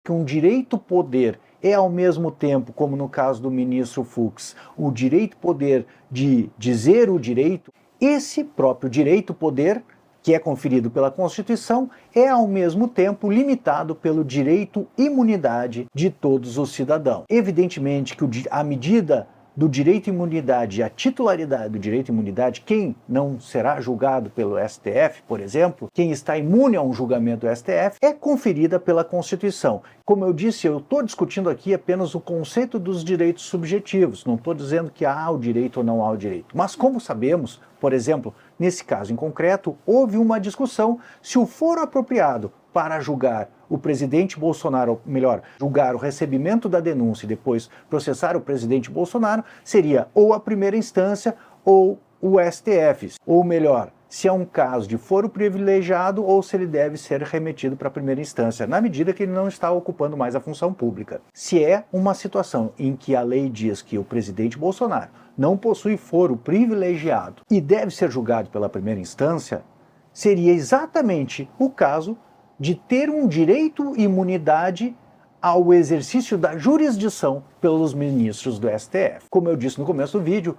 que um direito-poder é ao mesmo tempo, como no caso do ministro Fux, o direito-poder de dizer o direito, esse próprio direito-poder, que é conferido pela Constituição, é ao mesmo tempo limitado pelo direito-imunidade de todos os cidadãos. Evidentemente que a medida do direito à imunidade, a titularidade do direito à imunidade, quem não será julgado pelo STF, por exemplo, quem está imune a um julgamento do STF, é conferida pela Constituição. Como eu disse, eu estou discutindo aqui apenas o conceito dos direitos subjetivos, não estou dizendo que há o direito ou não há o direito. Mas como sabemos, por exemplo, nesse caso em concreto, houve uma discussão se o foro apropriado para julgar o presidente Bolsonaro, ou melhor, julgar o recebimento da denúncia e depois processar o presidente Bolsonaro, seria ou a primeira instância ou o STF. Ou melhor, se é um caso de foro privilegiado ou se ele deve ser remetido para a primeira instância, na medida que ele não está ocupando mais a função pública. Se é uma situação em que a lei diz que o presidente Bolsonaro não possui foro privilegiado e deve ser julgado pela primeira instância, seria exatamente o caso de ter um direito e imunidade ao exercício da jurisdição pelos ministros do STF. Como eu disse no começo do vídeo,